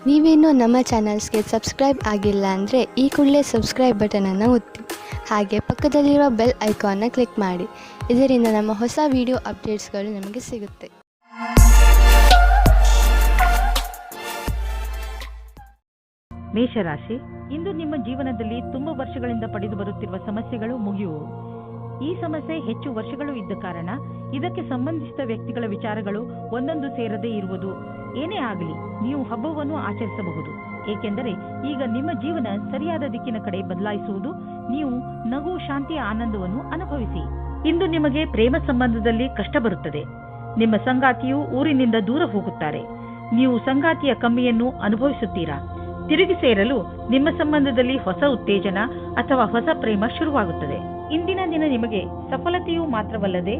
ನೀವೇನೂ ನಮ್ಮ ಚಾನಲ್ಸ್ಗೆ ಸಬ್ಸ್ಕ್ರೈಬ್ ಆಗಿಲ್ಲ ಅಂದರೆ ಈ ಕೂಡಲೇ ಸಬ್ಸ್ಕ್ರೈಬ್ ಬಟನನ್ನು ಒತ್ತಿ, ಹಾಗೆ ಪಕ್ಕದಲ್ಲಿರುವ ಬೆಲ್ ಐಕಾನ್ನ ಕ್ಲಿಕ್ ಮಾಡಿ. ಇದರಿಂದ ನಮ್ಮ ಹೊಸ ವಿಡಿಯೋ ಅಪ್ಡೇಟ್ಸ್ಗಳು ನಿಮಗೆ ಸಿಗುತ್ತೆ. ಮೇಷರಾಶಿ, ಇಂದು ನಿಮ್ಮ ಜೀವನದಲ್ಲಿ ತುಂಬ ವರ್ಷಗಳಿಂದ ಪಡೆದು ಬರುತ್ತಿರುವ ಸಮಸ್ಯೆಗಳು ಮುಗಿಯುವು. ಈ ಸಮಸ್ಯೆ ಹೆಚ್ಚು ವರ್ಷಗಳು ಇದ್ದ ಕಾರಣ ಇದಕ್ಕೆ ಸಂಬಂಧಿಸಿದ ವ್ಯಕ್ತಿಗಳ ವಿಚಾರಗಳು ಒಂದೊಂದು ಸೇರದೇ ಇರುವುದು. ಏನೇ ಆಗಲಿ, ನೀವು ಹಬ್ಬವನ್ನು ಆಚರಿಸಬಹುದು, ಏಕೆಂದರೆ ಈಗ ನಿಮ್ಮ ಜೀವನ ಸರಿಯಾದ ದಿಕ್ಕಿನ ಕಡೆ ಬದಲಾಯಿಸುವುದು. ನೀವು ನಗು, ಶಾಂತಿಯ ಆನಂದವನ್ನು ಅನುಭವಿಸಿ. ಇಂದು ನಿಮಗೆ ಪ್ರೇಮ ಸಂಬಂಧದಲ್ಲಿ ಕಷ್ಟ ಬರುತ್ತದೆ. ನಿಮ್ಮ ಸಂಗಾತಿಯು ಊರಿನಿಂದ ದೂರ ಹೋಗುತ್ತಾರೆ. ನೀವು ಸಂಗಾತಿಯ ಕಮ್ಮಿಯನ್ನು ಅನುಭವಿಸುತ್ತೀರಾ. ತಿರುಗಿ ಸೇರಲು ನಿಮ್ಮ ಸಂಬಂಧದಲ್ಲಿ ಹೊಸ ಉತ್ತೇಜನ ಅಥವಾ ಹೊಸ ಪ್ರೇಮ ಶುರುವಾಗುತ್ತದೆ. ಇಂದಿನ ದಿನ ನಿಮಗೆ ಸಫಲತೆಯೂ ಮಾತ್ರವಲ್ಲದೆ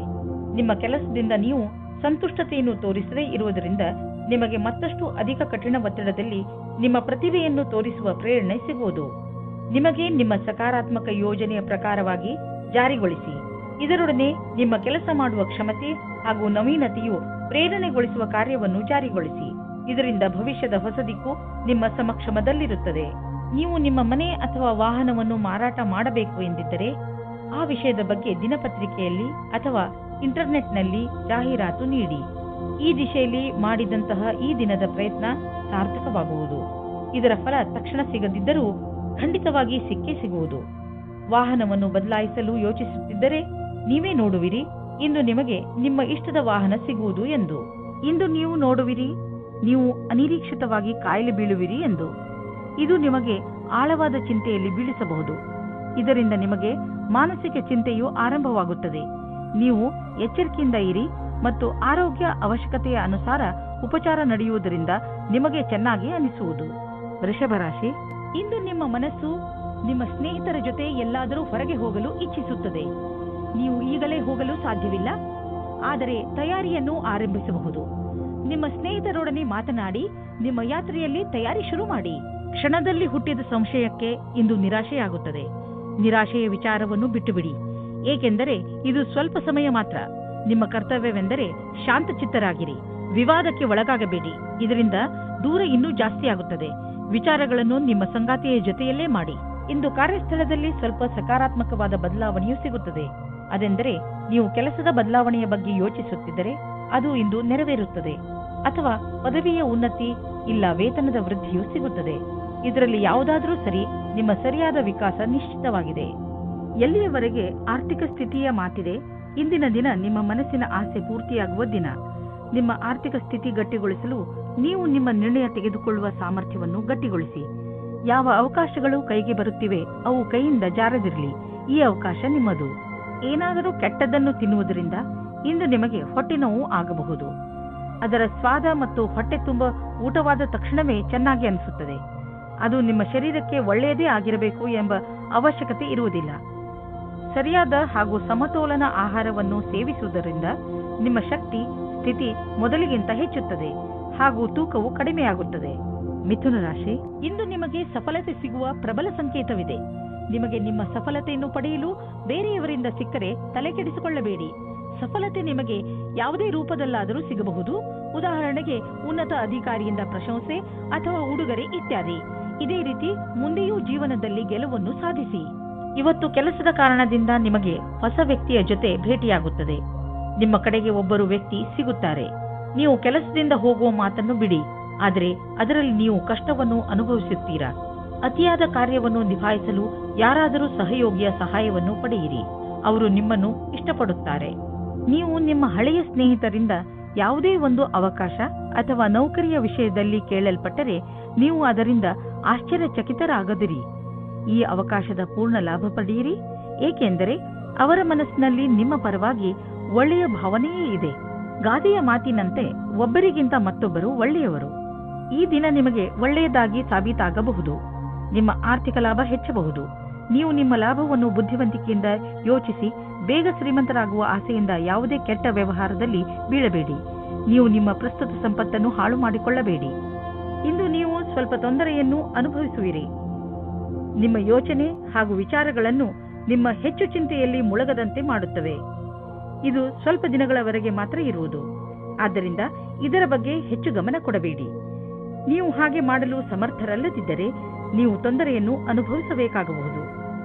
ನಿಮ್ಮ ಕೆಲಸದಿಂದ ನೀವು ಸಂತುಷ್ಟತೆಯನ್ನು ತೋರಿಸದೇ ಇರುವುದರಿಂದ ನಿಮಗೆ ಮತ್ತಷ್ಟು ಅಧಿಕ ಕಠಿಣ ಒತ್ತಡದಲ್ಲಿ ನಿಮ್ಮ ಪ್ರತಿಭೆಯನ್ನು ತೋರಿಸುವ ಪ್ರೇರಣೆ ಸಿಗುವುದು. ನಿಮಗೆ ನಿಮ್ಮ ಸಕಾರಾತ್ಮಕ ಯೋಜನೆಯ ಪ್ರಕಾರವಾಗಿ ಜಾರಿಗೊಳಿಸಿ. ಇದರೊಡನೆ ನಿಮ್ಮ ಕೆಲಸ ಮಾಡುವ ಕ್ಷಮತೆ ಹಾಗೂ ನವೀನತೆಯು ಪ್ರೇರಣೆಗೊಳಿಸುವ ಕಾರ್ಯವನ್ನು ಜಾರಿಗೊಳಿಸಿ. ಇದರಿಂದ ಭವಿಷ್ಯದ ಹೊಸ ದಿಕ್ಕು ನಿಮ್ಮ ಸಮಕ್ಷಮದಲ್ಲಿರುತ್ತದೆ. ನೀವು ನಿಮ್ಮ ಮನೆ ಅಥವಾ ವಾಹನವನ್ನು ಮಾರಾಟ ಮಾಡಬೇಕು ಎಂದಿದ್ದರೆ ಆ ವಿಷಯದ ಬಗ್ಗೆ ದಿನಪತ್ರಿಕೆಯಲ್ಲಿ ಅಥವಾ ಇಂಟರ್ನೆಟ್ನಲ್ಲಿ ಜಾಹೀರಾತು ನೀಡಿ. ಈ ದಿಶೆಯಲ್ಲಿ ಮಾಡಿದಂತಹ ಈ ದಿನದ ಪ್ರಯತ್ನ ಸಾರ್ಥಕವಾಗುವುದು. ಇದರ ಫಲ ತಕ್ಷಣ ಸಿಗದಿದ್ದರೂ ಖಂಡಿತವಾಗಿ ಸಿಕ್ಕೇ ಸಿಗುವುದು. ವಾಹನವನ್ನು ಬದಲಾಯಿಸಲು ಯೋಚಿಸುತ್ತಿದ್ದರೆ ನೀವೇ ನೋಡುವಿರಿ ಇಂದು ನಿಮಗೆ ನಿಮ್ಮ ಇಷ್ಟದ ವಾಹನ ಸಿಗುವುದು ಎಂದು. ಇಂದು ನೀವು ನೋಡುವಿರಿ ನೀವು ಅನಿರೀಕ್ಷಿತವಾಗಿ ಕಾಯಿಲೆ ಬೀಳುವಿರಿ ಎಂದು. ಇದು ನಿಮಗೆ ಆಳವಾದ ಚಿಂತೆಯಲ್ಲಿ ಬೀಳಿಸಬಹುದು. ಇದರಿಂದ ನಿಮಗೆ ಮಾನಸಿಕ ಚಿಂತೆಯು ಆರಂಭವಾಗುತ್ತದೆ. ನೀವು ಎಚ್ಚರಿಕೆಯಿಂದ ಇರಿ ಮತ್ತು ಆರೋಗ್ಯ ಅವಶ್ಯಕತೆಯ ಅನುಸಾರ ಉಪಚಾರ ನಡೆಯುವುದರಿಂದ ನಿಮಗೆ ಚೆನ್ನಾಗಿ ಅನಿಸುವುದು. ವೃಷಭ ರಾಶಿ, ಇಂದು ನಿಮ್ಮ ಮನಸ್ಸು ನಿಮ್ಮ ಸ್ನೇಹಿತರ ಜೊತೆ ಎಲ್ಲಾದರೂ ಹೊರಗೆ ಹೋಗಲು ಇಚ್ಛಿಸುತ್ತದೆ. ನೀವು ಈಗಲೇ ಹೋಗಲು ಸಾಧ್ಯವಿಲ್ಲ, ಆದರೆ ತಯಾರಿಯನ್ನು ಆರಂಭಿಸಬಹುದು. ನಿಮ್ಮ ಸ್ನೇಹಿತರೊಡನೆ ಮಾತನಾಡಿ ನಿಮ್ಮ ಯಾತ್ರೆಯಲ್ಲಿ ತಯಾರಿ ಶುರು ಮಾಡಿ. ಕ್ಷಣದಲ್ಲಿ ಹುಟ್ಟಿದ ಸಂಶಯಕ್ಕೆ ಇಂದು ನಿರಾಶೆಯಾಗುತ್ತದೆ. ನಿರಾಶೆಯ ವಿಚಾರವನ್ನು ಬಿಟ್ಟುಬಿಡಿ, ಏಕೆಂದರೆ ಇದು ಸ್ವಲ್ಪ ಸಮಯ ಮಾತ್ರ. ನಿಮ್ಮ ಕರ್ತವ್ಯವೆಂದರೆ ಶಾಂತಚಿತ್ತರಾಗಿರಿ. ವಿವಾದಕ್ಕೆ ಒಳಗಾಗಬೇಡಿ, ಇದರಿಂದ ದೂರ ಇನ್ನೂ ಜಾಸ್ತಿ ಆಗುತ್ತದೆ. ವಿಚಾರಗಳನ್ನು ನಿಮ್ಮ ಸಂಗಾತಿಯ ಜೊತೆಯಲ್ಲೇ ಮಾಡಿ. ಇಂದು ಕಾರ್ಯಸ್ಥಳದಲ್ಲಿ ಸ್ವಲ್ಪ ಸಕಾರಾತ್ಮಕವಾದ ಬದಲಾವಣೆಯೂ ಸಿಗುತ್ತದೆ. ಅದೆಂದರೆ ನೀವು ಕೆಲಸದ ಬದಲಾವಣೆಯ ಬಗ್ಗೆ ಯೋಚಿಸುತ್ತಿದ್ದರೆ ಅದು ಇಂದು ನೆರವೇರುತ್ತದೆ. ಅಥವಾ ಪದವಿಯ ಉನ್ನತಿ ಇಲ್ಲ ವೇತನದ ವೃದ್ಧಿಯೂ ಸಿಗುತ್ತದೆ. ಇದರಲ್ಲಿ ಯಾವುದಾದರೂ ಸರಿ, ನಿಮ್ಮ ಸರಿಯಾದ ವಿಕಾಸ ನಿಶ್ಚಿತವಾಗಿದೆ. ಎಲ್ಲಿಯವರೆಗೆ ಆರ್ಥಿಕ ಸ್ಥಿತಿಯ ಮಾತಿದೆ, ಇಂದಿನ ದಿನ ನಿಮ್ಮ ಮನಸ್ಸಿನ ಆಸೆ ಪೂರ್ತಿಯಾಗುವ ದಿನ. ನಿಮ್ಮ ಆರ್ಥಿಕ ಸ್ಥಿತಿ ಗಟ್ಟಿಗೊಳಿಸಲು ನೀವು ನಿಮ್ಮ ನಿರ್ಣಯ ತೆಗೆದುಕೊಳ್ಳುವ ಸಾಮರ್ಥ್ಯವನ್ನು ಗಟ್ಟಿಗೊಳಿಸಿ. ಯಾವ ಅವಕಾಶಗಳು ಕೈಗೆ ಬರುತ್ತಿವೆ ಅವು ಕೈಯಿಂದ ಜಾರದಿರಲಿ. ಈ ಅವಕಾಶ ನಿಮ್ಮದು. ಏನಾದರೂ ಕೆಟ್ಟದ್ದನ್ನು ತಿನ್ನುವುದರಿಂದ ಇಂದು ನಿಮಗೆ ಹೊಟ್ಟೆ ನೋವು ಆಗಬಹುದು. ಅದರ ಸ್ವಾದ ಮತ್ತು ಹೊಟ್ಟೆ ತುಂಬ ಊಟವಾದ ತಕ್ಷಣವೇ ಚೆನ್ನಾಗಿ ಅನಿಸುತ್ತದೆ. ಅದು ನಿಮ್ಮ ಶರೀರಕ್ಕೆ ಒಳ್ಳೆಯದೇ ಆಗಿರಬೇಕು ಎಂಬ ಅವಶ್ಯಕತೆ ಇರುವುದಿಲ್ಲ. ಸರಿಯಾದ ಹಾಗೂ ಸಮತೋಲನ ಆಹಾರವನ್ನು ಸೇವಿಸುವುದರಿಂದ ನಿಮ್ಮ ಶಕ್ತಿ ಸ್ಥಿತಿ ಮೊದಲಿಗಿಂತ ಹೆಚ್ಚುತ್ತದೆ ಹಾಗೂ ತೂಕವು ಕಡಿಮೆಯಾಗುತ್ತದೆ. ಮಿಥುನ ರಾಶಿ, ಇಂದು ನಿಮಗೆ ಸಫಲತೆ ಸಿಗುವ ಪ್ರಬಲ ಸಂಕೇತವಿದೆ. ನಿಮಗೆ ನಿಮ್ಮ ಸಫಲತೆಯನ್ನು ಪಡೆಯಲು ಬೇರೆಯವರಿಂದ ಸಿಕ್ಕರೆ ತಲೆ ಕೆಡಿಸಿಕೊಳ್ಳಬೇಡಿ. ಸಫಲತೆ ನಿಮಗೆ ಯಾವುದೇ ರೂಪದಲ್ಲಾದರೂ ಸಿಗಬಹುದು. ಉದಾಹರಣೆಗೆ ಉನ್ನತ ಅಧಿಕಾರಿಯಿಂದ ಪ್ರಶಂಸೆ ಅಥವಾ ಉಡುಗೊರೆ ಇತ್ಯಾದಿ. ಇದೇ ರೀತಿ ಮುಂದೆಯೂ ಜೀವನದಲ್ಲಿ ಗೆಲುವನ್ನು ಸಾಧಿಸಿ. ಇವತ್ತು ಕೆಲಸದ ಕಾರಣದಿಂದ ನಿಮಗೆ ಹೊಸ ವ್ಯಕ್ತಿಯ ಜೊತೆ ಭೇಟಿಯಾಗುತ್ತದೆ. ನಿಮ್ಮ ಕಡೆಗೆ ಒಬ್ಬರು ವ್ಯಕ್ತಿ ಸಿಗುತ್ತಾರೆ. ನೀವು ಕೆಲಸದಿಂದ ಹೋಗುವ ಮಾತನ್ನು ಬಿಡಿ, ಆದರೆ ಅದರಲ್ಲಿ ನೀವು ಕಷ್ಟವನ್ನು ಅನುಭವಿಸುತ್ತೀರಾ. ಅತಿಯಾದ ಕಾರ್ಯವನ್ನು ನಿಭಾಯಿಸಲು ಯಾರಾದರೂ ಸಹಯೋಗಿಯ ಸಹಾಯವನ್ನು ಪಡೆಯಿರಿ. ಅವರು ನಿಮ್ಮನ್ನು ಇಷ್ಟಪಡುತ್ತಾರೆ. ನೀವು ನಿಮ್ಮ ಹಳೆಯ ಸ್ನೇಹಿತರಿಂದ ಯಾವುದೇ ಒಂದು ಅವಕಾಶ ಅಥವಾ ನೌಕರಿಯ ವಿಷಯದಲ್ಲಿ ಕೇಳಲ್ಪಟ್ಟರೆ ನೀವು ಅದರಿಂದ ಆಶ್ಚರ್ಯಚಕಿತರಾಗದಿರಿ. ಈ ಅವಕಾಶದ ಪೂರ್ಣ ಲಾಭ ಪಡೆಯಿರಿ, ಏಕೆಂದರೆ ಅವರ ಮನಸ್ಸಿನಲ್ಲಿ ನಿಮ್ಮ ಪರವಾಗಿ ಒಳ್ಳೆಯ ಭಾವನೆಯೇ ಇದೆ. ಗಾದೆಯ ಮಾತಿನಂತೆ ಒಬ್ಬರಿಗಿಂತ ಮತ್ತೊಬ್ಬರು ಒಳ್ಳೆಯವರು. ಈ ದಿನ ನಿಮಗೆ ಒಳ್ಳೆಯದಾಗಿ ಸಾಬೀತಾಗಬಹುದು. ನಿಮ್ಮ ಆರ್ಥಿಕ ಲಾಭ ಹೆಚ್ಚಬಹುದು. ನೀವು ನಿಮ್ಮ ಲಾಭವನ್ನು ಬುದ್ಧಿವಂತಿಕೆಯಿಂದ ಯೋಚಿಸಿ ಬೇಗ ಶ್ರೀಮಂತರಾಗುವ ಆಸೆಯಿಂದ ಯಾವುದೇ ಕೆಟ್ಟ ವ್ಯವಹಾರದಲ್ಲಿ ಬೀಳಬೇಡಿ. ನೀವು ನಿಮ್ಮ ಪ್ರಸ್ತುತ ಸಂಪತ್ತನ್ನು ಹಾಳು ಮಾಡಿಕೊಳ್ಳಬೇಡಿ. ಇಂದು ನೀವು ಸ್ವಲ್ಪ ತೊಂದರೆಯನ್ನು ಅನುಭವಿಸುವಿರಿ. ನಿಮ್ಮ ಯೋಚನೆ ಹಾಗೂ ವಿಚಾರಗಳನ್ನು ನಿಮ್ಮ ಹೆಚ್ಚು ಚಿಂತೆಯಲ್ಲಿ ಮುಳುಗದಂತೆ ಮಾಡುತ್ತವೆ. ಇದು ಸ್ವಲ್ಪ ದಿನಗಳವರೆಗೆ ಮಾತ್ರ ಇರುವುದು. ಆದ್ದರಿಂದ ಇದರ ಬಗ್ಗೆ ಹೆಚ್ಚು ಗಮನ ಕೊಡಬೇಡಿ. ನೀವು ಹಾಗೆ ಮಾಡಲು ಸಮರ್ಥರಲ್ಲದಿದ್ದರೆ ನೀವು ತೊಂದರೆಯನ್ನು ಅನುಭವಿಸಬೇಕಾಗಬಹುದು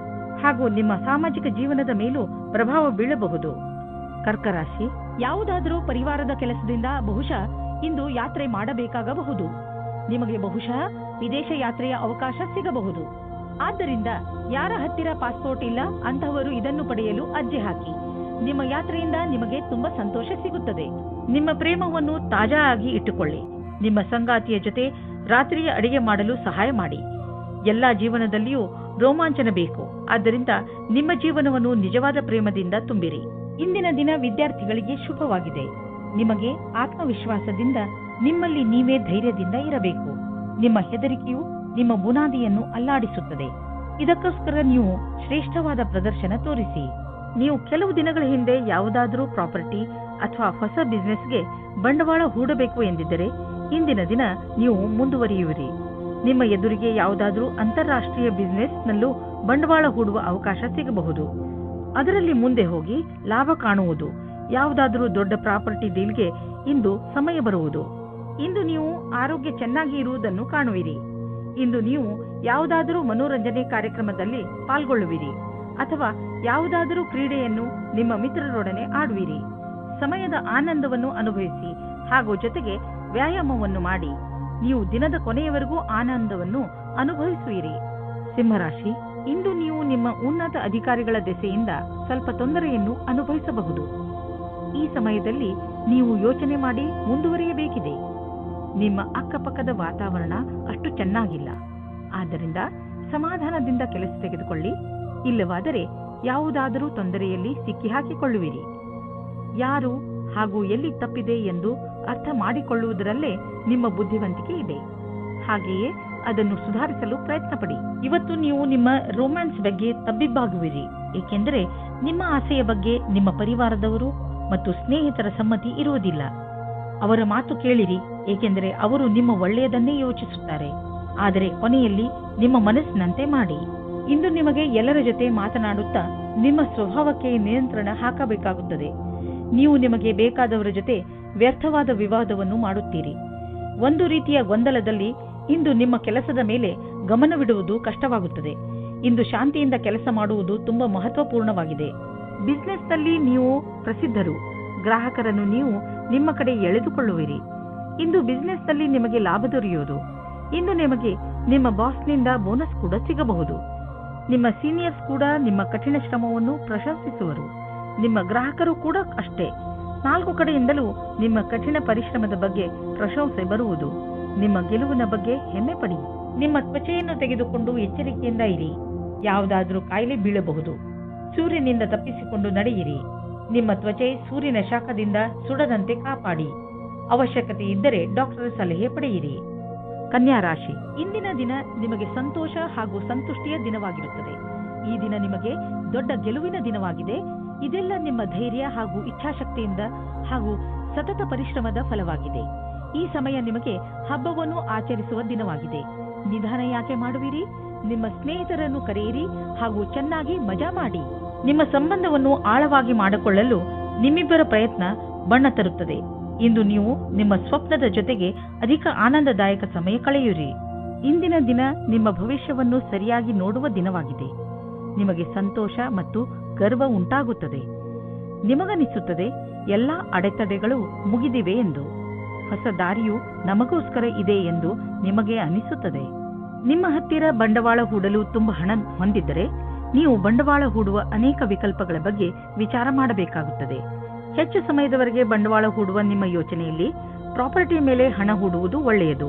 ಹಾಗೂ ನಿಮ್ಮ ಸಾಮಾಜಿಕ ಜೀವನದ ಮೇಲೂ ಪ್ರಭಾವ ಬೀಳಬಹುದು. ಕರ್ಕ ರಾಶಿ, ಯಾವುದಾದರೂ ಪರಿವಾರದ ಕೆಲಸದಿಂದ ಬಹುಶಃ ಇಂದು ಯಾತ್ರೆ ಮಾಡಬೇಕಾಗಬಹುದು. ನಿಮಗೆ ಬಹುಶಃ ವಿದೇಶ ಯಾತ್ರೆಯ ಅವಕಾಶ ಸಿಗಬಹುದು. ಆದ್ದರಿಂದ ಯಾರ ಹತ್ತಿರ ಪಾಸ್ಪೋರ್ಟ್ ಇಲ್ಲ ಅಂತಹವರು ಇದನ್ನು ಪಡೆಯಲು ಅರ್ಜಿ ಹಾಕಿ. ನಿಮ್ಮ ಯಾತ್ರೆಯಿಂದ ನಿಮಗೆ ತುಂಬಾ ಸಂತೋಷ ಸಿಗುತ್ತದೆ. ನಿಮ್ಮ ಪ್ರೇಮವನ್ನು ತಾಜಾ ಆಗಿ ಇಟ್ಟುಕೊಳ್ಳಿ. ನಿಮ್ಮ ಸಂಗಾತಿಯ ಜೊತೆ ರಾತ್ರಿಯ ಅಡಿಗೆ ಮಾಡಲು ಸಹಾಯ ಮಾಡಿ. ಎಲ್ಲಾ ಜೀವನದಲ್ಲಿಯೂ ರೋಮಾಂಚನ ಬೇಕು. ಆದ್ದರಿಂದ ನಿಮ್ಮ ಜೀವನವನ್ನು ನಿಜವಾದ ಪ್ರೇಮದಿಂದ ತುಂಬಿರಿ. ಇಂದಿನ ದಿನ ವಿದ್ಯಾರ್ಥಿಗಳಿಗೆ ಶುಭವಾಗಿದೆ. ನಿಮಗೆ ಆತ್ಮವಿಶ್ವಾಸದಿಂದ ನಿಮ್ಮಲ್ಲಿ ನೀವೇ ಧೈರ್ಯದಿಂದ ಇರಬೇಕು. ನಿಮ್ಮ ಹೆದರಿಕೆಯು ನಿಮ್ಮ ಬುನಾದಿಯನ್ನು ಅಲ್ಲಾಡಿಸುತ್ತದೆ. ಇದಕ್ಕೋಸ್ಕರ ನೀವು ಶ್ರೇಷ್ಠವಾದ ಪ್ರದರ್ಶನ ತೋರಿಸಿ. ನೀವು ಕೆಲವು ದಿನಗಳ ಹಿಂದೆ ಯಾವುದಾದರೂ ಪ್ರಾಪರ್ಟಿ ಅಥವಾ ಹೊಸ ಬಿಸಿನೆಸ್ಗೆ ಬಂಡವಾಳ ಹೂಡಬೇಕು ಎಂದಿದ್ದರೆ ಇಂದಿನ ದಿನ ನೀವು ಮುಂದುವರಿಯುವಿರಿ. ನಿಮ್ಮ ಎದುರಿಗೆ ಯಾವುದಾದರೂ ಅಂತಾರಾಷ್ಟ್ರೀಯ ಬಿಸಿನೆಸ್ನಲ್ಲೂ ಬಂಡವಾಳ ಹೂಡುವ ಅವಕಾಶ ಸಿಗಬಹುದು. ಅದರಲ್ಲಿ ಮುಂದೆ ಹೋಗಿ ಲಾಭ ಕಾಣುವುದು. ಯಾವುದಾದರೂ ದೊಡ್ಡ ಪ್ರಾಪರ್ಟಿ ಡೀಲ್ಗೆ ಇಂದು ಸಮಯ ಬರುವುದು. ಇಂದು ನೀವು ಆರೋಗ್ಯ ಚೆನ್ನಾಗಿ ಇರುವುದನ್ನು ಕಾಣುವಿರಿ. ಇಂದು ನೀವು ಯಾವುದಾದರೂ ಮನೋರಂಜನೆ ಕಾರ್ಯಕ್ರಮದಲ್ಲಿ ಪಾಲ್ಗೊಳ್ಳುವಿರಿ ಅಥವಾ ಯಾವುದಾದರೂ ಕ್ರೀಡೆಯನ್ನು ನಿಮ್ಮ ಮಿತ್ರರೊಡನೆ ಆಡುವಿರಿ. ಸಮಯದ ಆನಂದವನ್ನು ಅನುಭವಿಸಿ ಹಾಗೂ ಜೊತೆಗೆ ವ್ಯಾಯಾಮವನ್ನು ಮಾಡಿ. ನೀವು ದಿನದ ಕೊನೆಯವರೆಗೂ ಆನಂದವನ್ನು ಅನುಭವಿಸುವಿರಿ. ಸಿಂಹರಾಶಿ, ಇಂದು ನೀವು ನಿಮ್ಮ ಉನ್ನತ ಅಧಿಕಾರಿಗಳ ದೆಸೆಯಿಂದ ಸ್ವಲ್ಪ ತೊಂದರೆಯನ್ನು ಅನುಭವಿಸಬಹುದು. ಈ ಸಮಯದಲ್ಲಿ ನೀವು ಯೋಚನೆ ಮಾಡಿ ಮುಂದುವರಿಯಬೇಕಿದೆ. ನಿಮ್ಮ ಅಕ್ಕಪಕ್ಕದ ವಾತಾವರಣ ಅಷ್ಟು ಚೆನ್ನಾಗಿಲ್ಲ. ಆದ್ದರಿಂದ ಸಮಾಧಾನದಿಂದ ಕೆಲಸ ತೆಗೆದುಕೊಳ್ಳಿ. ಇಲ್ಲವಾದರೆ ಯಾವುದಾದರೂ ತೊಂದರೆಯಲ್ಲಿ ಸಿಕ್ಕಿ ಹಾಕಿಕೊಳ್ಳುವಿರಿ. ಯಾರು ಹಾಗೂ ಎಲ್ಲಿ ತಪ್ಪಿದೆ ಎಂದು ಅರ್ಥ ಮಾಡಿಕೊಳ್ಳುವುದರಲ್ಲೇ ನಿಮ್ಮ ಬುದ್ಧಿವಂತಿಕೆ ಇದೆ. ಹಾಗೆಯೇ ಅದನ್ನು ಸುಧಾರಿಸಲು ಪ್ರಯತ್ನ ಪಡಿ. ಇವತ್ತು ನೀವು ನಿಮ್ಮ ರೊಮ್ಯಾನ್ಸ್ ಬಗ್ಗೆ ತಬ್ಬಿಬ್ಬಾಗುವಿರಿ. ಏಕೆಂದರೆ ನಿಮ್ಮ ಆಸೆಯ ಬಗ್ಗೆ ನಿಮ್ಮ ಪರಿವಾರದವರು ಮತ್ತು ಸ್ನೇಹಿತರ ಸಮ್ಮತಿ ಇರುವುದಿಲ್ಲ. ಅವರ ಮಾತು ಕೇಳಿರಿ, ಏಕೆಂದರೆ ಅವರು ನಿಮ್ಮ ಒಳ್ಳೆಯದನ್ನೇ ಯೋಚಿಸುತ್ತಾರೆ. ಆದರೆ ಕೊನೆಯಲ್ಲಿ ನಿಮ್ಮ ಮನಸ್ಸಿನಂತೆ ಮಾಡಿ. ಇಂದು ನಿಮಗೆ ಎಲ್ಲರ ಜೊತೆ ಮಾತನಾಡುತ್ತಾ ನಿಮ್ಮ ಸ್ವಭಾವಕ್ಕೆ ನಿಯಂತ್ರಣ ಹಾಕಬೇಕಾಗುತ್ತದೆ. ನೀವು ನಿಮಗೆ ಬೇಕಾದವರ ಜೊತೆ ವ್ಯರ್ಥವಾದ ವಿವಾದವನ್ನು ಮಾಡುತ್ತೀರಿ. ಒಂದು ರೀತಿಯ ಗೊಂದಲದಲ್ಲಿ ಇಂದು ನಿಮ್ಮ ಕೆಲಸದ ಮೇಲೆ ಗಮನವಿಡುವುದು ಕಷ್ಟವಾಗುತ್ತದೆ. ಇಂದು ಶಾಂತಿಯಿಂದ ಕೆಲಸ ಮಾಡುವುದು ತುಂಬಾ ಮಹತ್ವಪೂರ್ಣವಾಗಿದೆ. ಬಿಸಿನೆಸ್ನಲ್ಲಿ ನೀವು ಪ್ರಸಿದ್ಧರು. ಗ್ರಾಹಕರನ್ನು ನೀವು ನಿಮ್ಮ ಕಡೆ ಎಳೆದುಕೊಳ್ಳುವಿರಿ. ಇಂದು ಬಿಸಿನೆಸ್ನಲ್ಲಿ ನಿಮಗೆ ಲಾಭ ದೊರೆಯುವುದು. ಇಂದು ನಿಮಗೆ ನಿಮ್ಮ ಬಾಸ್ನಿಂದ ಬೋನಸ್ ಕೂಡ ಸಿಗಬಹುದು. ನಿಮ್ಮ ಸೀನಿಯರ್ಸ್ ಕೂಡ ನಿಮ್ಮ ಕಠಿಣ ಶ್ರಮವನ್ನು ಪ್ರಶಂಸಿಸುವರು. ನಿಮ್ಮ ಗ್ರಾಹಕರು ಕೂಡ ಅಷ್ಟೇ. 4 ಕಡೆಯಿಂದಲೂ ನಿಮ್ಮ ಕಠಿಣ ಪರಿಶ್ರಮದ ಬಗ್ಗೆ ಪ್ರಶಂಸೆ ಬರುವುದು. ನಿಮ್ಮ ಗೆಲುವಿನ ಬಗ್ಗೆ ಹೆಮ್ಮೆ ಪಡಿ. ನಿಮ್ಮ ತ್ವಚೆಯನ್ನು ತೆಗೆದುಕೊಂಡು ಎಚ್ಚರಿಕೆಯಿಂದ ಇರಿ. ಯಾವುದಾದರೂ ಕಾಯಿಲೆ ಬೀಳಬಹುದು. ಸೂರ್ಯನಿಂದ ತಪ್ಪಿಸಿಕೊಂಡು ನಡೆಯಿರಿ. ನಿಮ್ಮ ತ್ವಚೆ ಸೂರ್ಯನ ಶಾಖದಿಂದ ಸುಡದಂತೆ ಕಾಪಾಡಿ. ಅವಶ್ಯಕತೆ ಇದ್ದರೆ ಡಾಕ್ಟರ್ ಸಲಹೆ ಪಡೆಯಿರಿ. ಕನ್ಯಾ ರಾಶಿ, ಇಂದಿನ ದಿನ ನಿಮಗೆ ಸಂತೋಷ ಹಾಗೂ ಸಂತುಷ್ಟಿಯ ದಿನವಾಗಿರುತ್ತದೆ. ಈ ದಿನ ನಿಮಗೆ ದೊಡ್ಡ ಗೆಲುವಿನ ದಿನವಾಗಿದೆ. ಇದೆಲ್ಲ ನಿಮ್ಮ ಧೈರ್ಯ ಹಾಗೂ ಇಚ್ಛಾಶಕ್ತಿಯಿಂದ ಹಾಗೂ ಸತತ ಪರಿಶ್ರಮದ ಫಲವಾಗಿದೆ. ಈ ಸಮಯ ನಿಮಗೆ ಹಬ್ಬವನ್ನು ಆಚರಿಸುವ ದಿನವಾಗಿದೆ. ನಿಧಾನ ಯಾಕೆ ಮಾಡುವಿರಿ? ನಿಮ್ಮ ಸ್ನೇಹಿತರನ್ನು ಕರೆಯಿರಿ ಹಾಗೂ ಚೆನ್ನಾಗಿ ಮಜಾ ಮಾಡಿ. ನಿಮ್ಮ ಸಂಬಂಧವನ್ನು ಆಳವಾಗಿ ಮಾಡಿಕೊಳ್ಳಲು ನಿಮ್ಮಿಬ್ಬರ ಪ್ರಯತ್ನ ಬಣ್ಣ ತರುತ್ತದೆ. ಇಂದು ನೀವು ನಿಮ್ಮ ಸ್ವಪ್ನದ ಜೊತೆಗೆ ಅಧಿಕ ಆನಂದದಾಯಕ ಸಮಯ ಕಳೆಯುವಿರಿ. ಇಂದಿನ ದಿನ ನಿಮ್ಮ ಭವಿಷ್ಯವನ್ನು ಸರಿಯಾಗಿ ನೋಡುವ ದಿನವಾಗಿದೆ. ನಿಮಗೆ ಸಂತೋಷ ಮತ್ತು ಗರ್ವ ಉಂಟಾಗುತ್ತದೆ. ನಿಮಗನಿಸುತ್ತದೆ ಎಲ್ಲಾ ಅಡೆತಡೆಗಳು ಮುಗಿದಿವೆ ಎಂದು. ಹೊಸ ದಾರಿಯು ನಮಗೋಸ್ಕರ ಇದೆ ಎಂದು ನಿಮಗೆ ಅನಿಸುತ್ತದೆ. ನಿಮ್ಮ ಹತ್ತಿರ ಬಂಡವಾಳ ಹೂಡಲು ತುಂಬ ಹಣ ಹೊಂದಿದ್ದರೆ ನೀವು ಬಂಡವಾಳ ಹೂಡುವ ಅನೇಕ ವಿಕಲ್ಪಗಳ ಬಗ್ಗೆ ವಿಚಾರ ಮಾಡಬೇಕಾಗುತ್ತದೆ. ಹೆಚ್ಚು ಸಮಯದವರೆಗೆ ಬಂಡವಾಳ ಹೂಡುವ ನಿಮ್ಮ ಯೋಚನೆಯಲ್ಲಿ ಪ್ರಾಪರ್ಟಿ ಮೇಲೆ ಹಣ ಹೂಡುವುದು ಒಳ್ಳೆಯದು.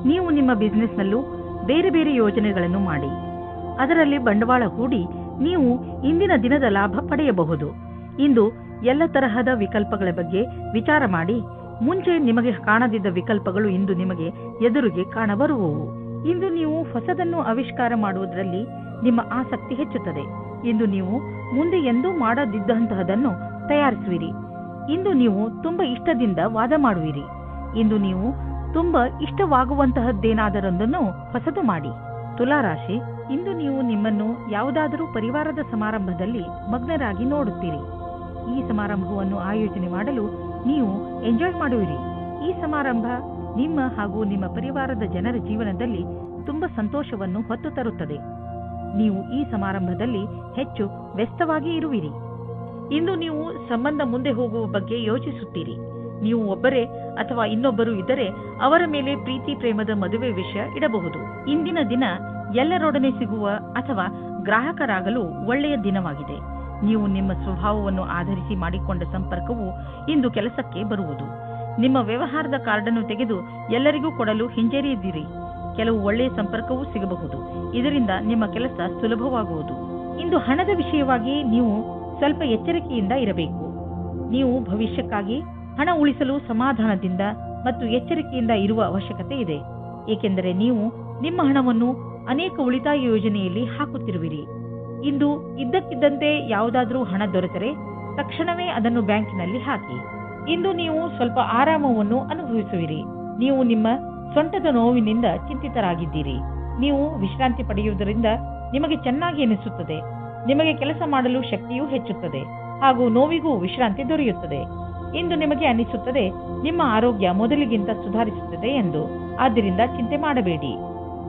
ನೀವು ನಿಮ್ಮ ಬಿಸಿನೆಸ್ನಲ್ಲೂ ಬೇರೆ ಬೇರೆ ಯೋಜನೆಗಳನ್ನು ಮಾಡಿ ಅದರಲ್ಲಿ ಬಂಡವಾಳ ಹೂಡಿ ನೀವು ಇಂದಿನ ದಿನದ ಲಾಭ ಪಡೆಯಬಹುದು. ಇಂದು ಎಲ್ಲ ತರಹದ ವಿಕಲ್ಪಗಳ ಬಗ್ಗೆ ವಿಚಾರ ಮಾಡಿ. ಮುಂಚೆ ನಿಮಗೆ ಕಾಣದಿದ್ದ ವಿಕಲ್ಪಗಳು ಇಂದು ನಿಮಗೆ ಎದುರಿಗೆ ಕಾಣಬರುವವು. ಇಂದು ನೀವು ಹೊಸದನ್ನು ಆವಿಷ್ಕಾರ ಮಾಡುವುದರಲ್ಲಿ ನಿಮ್ಮ ಆಸಕ್ತಿ ಹೆಚ್ಚುತ್ತದೆ. ಇಂದು ನೀವು ಮುಂದೆ ಎಂದೂ ಮಾಡದಿದ್ದಂತಹದನ್ನು ತಯಾರಿಸುವಿರಿ. ಇಂದು ನೀವು ತುಂಬ ಇಷ್ಟದಿಂದ ವಾದ ಮಾಡುವಿರಿ. ಇಂದು ನೀವು ತುಂಬ ಇಷ್ಟವಾಗುವಂತಹದ್ದೇನಾದರೊಂದನ್ನು ಹೊಸದು ಮಾಡಿ. ತುಲಾರಾಶಿ, ಇಂದು ನೀವು ನಿಮ್ಮನ್ನು ಯಾವುದಾದರೂ ಪರಿವಾರದ ಸಮಾರಂಭದಲ್ಲಿ ಮಗ್ನರಾಗಿ ನೋಡುತ್ತೀರಿ. ಈ ಸಮಾರಂಭವನ್ನು ಆಯೋಜನೆ ಮಾಡಲು ನೀವು ಎಂಜಾಯ್ ಮಾಡುವಿರಿ. ಈ ಸಮಾರಂಭ ನಿಮ್ಮ ಹಾಗೂ ನಿಮ್ಮ ಪರಿವಾರದ ಜನರ ಜೀವನದಲ್ಲಿ ತುಂಬಾ ಸಂತೋಷವನ್ನು ಹೊತ್ತು ತರುತ್ತದೆ. ನೀವು ಈ ಸಮಾರಂಭದಲ್ಲಿ ಹೆಚ್ಚು ವ್ಯಸ್ತವಾಗಿ ಇರುವಿರಿ. ಇಂದು ನೀವು ಸಂಬಂಧ ಮುಂದೆ ಹೋಗುವ ಬಗ್ಗೆ ಯೋಚಿಸುತ್ತೀರಿ. ನೀವು ಒಬ್ಬರೇ ಅಥವಾ ಇನ್ನೊಬ್ಬರು ಇದ್ದರೆ ಅವರ ಮೇಲೆ ಪ್ರೀತಿ ಪ್ರೇಮದ ಮದುವೆ ವಿಷಯ ಇಡಬಹುದು. ಇಂದಿನ ದಿನ ಎಲ್ಲರೊಡನೆ ಸಿಗುವ ಅಥವಾ ಗ್ರಾಹಕರಾಗಲು ಒಳ್ಳೆಯ ದಿನವಾಗಿದೆ. ನೀವು ನಿಮ್ಮ ಸ್ವಭಾವವನ್ನು ಆಧರಿಸಿ ಮಾಡಿಕೊಂಡ ಸಂಪರ್ಕವು ಇಂದು ಕೆಲಸಕ್ಕೆ ಬರುವುದು. ನಿಮ್ಮ ವ್ಯವಹಾರದ ಕಾರ್ಡನ್ನು ತೆಗೆದು ಎಲ್ಲರಿಗೂ ಕೊಡಲು ಹಿಂಜರಿಯದಿರಿ. ಕೆಲವು ಒಳ್ಳೆಯ ಸಂಪರ್ಕವೂ ಸಿಗಬಹುದು. ಇದರಿಂದ ನಿಮ್ಮ ಕೆಲಸ ಸುಲಭವಾಗುವುದು. ಇಂದು ಹಣದ ವಿಷಯವಾಗಿ ನೀವು ಸ್ವಲ್ಪ ಎಚ್ಚರಿಕೆಯಿಂದ ಇರಬೇಕು. ನೀವು ಭವಿಷ್ಯಕ್ಕಾಗಿ ಹಣ ಉಳಿಸಲು ಸಮಾಧಾನದಿಂದ ಮತ್ತು ಎಚ್ಚರಿಕೆಯಿಂದ ಇರುವ ಅವಶ್ಯಕತೆ ಇದೆ. ಏಕೆಂದರೆ ನೀವು ನಿಮ್ಮ ಹಣವನ್ನು ಅನೇಕ ಉಳಿತಾಯ ಯೋಜನೆಯಲ್ಲಿ ಹಾಕುತ್ತಿರುವಿರಿ. ಇಂದು ಇದ್ದಕ್ಕಿದ್ದಂತೆ ಯಾವುದಾದರೂ ಹಣ ದೊರೆತರೆ ತಕ್ಷಣವೇ ಅದನ್ನು ಬ್ಯಾಂಕಿನಲ್ಲಿ ಹಾಕಿ. ಇಂದು ನೀವು ಸ್ವಲ್ಪ ಆರಾಮವನ್ನು ಅನುಭವಿಸುವಿರಿ. ನೀವು ನಿಮ್ಮ ಸೊಂಟದ ನೋವಿನಿಂದ ಚಿಂತಿತರಾಗಿದ್ದೀರಿ. ನೀವು ವಿಶ್ರಾಂತಿ ಪಡೆಯುವುದರಿಂದ ನಿಮಗೆ ಚೆನ್ನಾಗಿ ಎನಿಸುತ್ತದೆ. ನಿಮಗೆ ಕೆಲಸ ಮಾಡಲು ಶಕ್ತಿಯೂ ಹೆಚ್ಚುತ್ತದೆ ಹಾಗೂ ನೋವಿಗೂ ವಿಶ್ರಾಂತಿ ದೊರೆಯುತ್ತದೆ. ಇಂದು ನಿಮಗೆ ಅನಿಸುತ್ತದೆ ನಿಮ್ಮ ಆರೋಗ್ಯ ಮೊದಲಿಗಿಂತ ಸುಧಾರಿಸುತ್ತದೆ ಎಂದು. ಆದ್ದರಿಂದ ಚಿಂತೆ ಮಾಡಬೇಡಿ.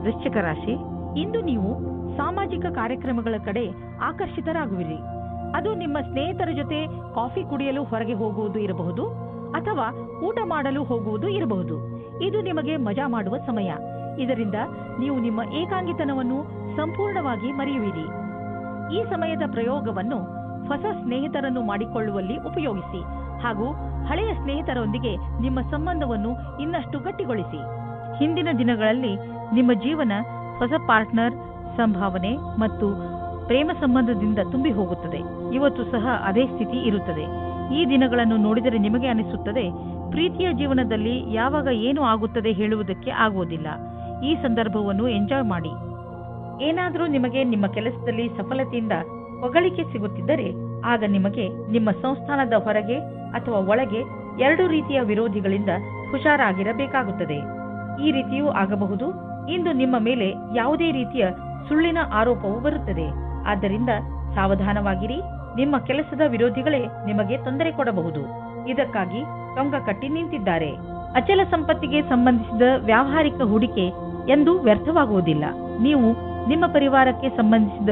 ವೃಶ್ಚಿಕ ರಾಶಿ, ಇಂದು ನೀವು ಸಾಮಾಜಿಕ ಕಾರ್ಯಕ್ರಮಗಳ ಕಡೆ ಆಕರ್ಷಿತರಾಗುವಿರಿ. ಅದು ನಿಮ್ಮ ಸ್ನೇಹಿತರ ಜೊತೆ ಕಾಫಿ ಕುಡಿಯಲು ಹೊರಗೆ ಹೋಗುವುದು ಇರಬಹುದು ಅಥವಾ ಊಟ ಮಾಡಲು ಹೋಗುವುದು ಇರಬಹುದು. ಇದು ನಿಮಗೆ ಮಜಾ ಮಾಡುವ ಸಮಯ. ಇದರಿಂದ ನೀವು ನಿಮ್ಮ ಏಕಾಂಗಿತನವನ್ನು ಸಂಪೂರ್ಣವಾಗಿ ಮರೆಯುವಿರಿ. ಈ ಸಮಯದ ಪ್ರಯೋಗವನ್ನು ಹೊಸ ಸ್ನೇಹಿತರನ್ನು ಮಾಡಿಕೊಳ್ಳುವಲ್ಲಿ ಉಪಯೋಗಿಸಿ ಹಾಗೂ ಹಳೆಯ ಸ್ನೇಹಿತರೊಂದಿಗೆ ನಿಮ್ಮ ಸಂಬಂಧವನ್ನು ಇನ್ನಷ್ಟು ಗಟ್ಟಿಗೊಳಿಸಿ. ಹಿಂದಿನ ದಿನಗಳಲ್ಲಿ ನಿಮ್ಮ ಜೀವನ ಹೊಸ ಪಾರ್ಟ್ನರ್, ಸಂಭಾವನೆ ಮತ್ತು ಪ್ರೇಮ ಸಂಬಂಧದಿಂದ ತುಂಬಿ ಹೋಗುತ್ತದೆ. ಇವತ್ತು ಸಹ ಅದೇ ಸ್ಥಿತಿ ಇರುತ್ತದೆ. ಈ ದಿನಗಳನ್ನು ನೋಡಿದರೆ ನಿಮಗೆ ಅನಿಸುತ್ತದೆ ಪ್ರೀತಿಯ ಜೀವನದಲ್ಲಿ ಯಾವಾಗ ಏನು ಆಗುತ್ತದೆ ಹೇಳುವುದಕ್ಕೆ ಆಗುವುದಿಲ್ಲ. ಈ ಸಂದರ್ಭವನ್ನು ಎಂಜಾಯ್ ಮಾಡಿ. ಏನಾದರೂ ನಿಮಗೆ ನಿಮ್ಮ ಕೆಲಸದಲ್ಲಿ ಸಫಲತೆಯಿಂದ ಹೊಗಳಿಕೆ ಸಿಗುತ್ತಿದ್ದರೆ ಆಗ ನಿಮಗೆ ನಿಮ್ಮ ಸಂಸ್ಥಾನದ ಹೊರಗೆ ಅಥವಾ ಒಳಗೆ ಎರಡು ರೀತಿಯ ವಿರೋಧಿಗಳಿಂದ ಹುಷಾರಾಗಿರಬೇಕಾಗುತ್ತದೆ. ಈ ರೀತಿಯೂ ಆಗಬಹುದು. ಇಂದು ನಿಮ್ಮ ಮೇಲೆ ಯಾವುದೇ ರೀತಿಯ ಸುಳ್ಳಿನ ಆರೋಪವು ಬರುತ್ತದೆ. ಆದ್ದರಿಂದ ಸಾವಧಾನವಾಗಿರಿ. ನಿಮ್ಮ ಕೆಲಸದ ವಿರೋಧಿಗಳೇ ನಿಮಗೆ ತೊಂದರೆ ಕೊಡಬಹುದು. ಇದಕ್ಕಾಗಿ ಟೊಂಕ ಕಟ್ಟಿ ನಿಂತಿದ್ದಾರೆ. ಅಚಲ ಸಂಪತ್ತಿಗೆ ಸಂಬಂಧಿಸಿದ ವ್ಯಾವಹಾರಿಕ ಹೂಡಿಕೆ ಎಂದು ವ್ಯರ್ಥವಾಗುವುದಿಲ್ಲ. ನೀವು ನಿಮ್ಮ ಪರಿವಾರಕ್ಕೆ ಸಂಬಂಧಿಸಿದ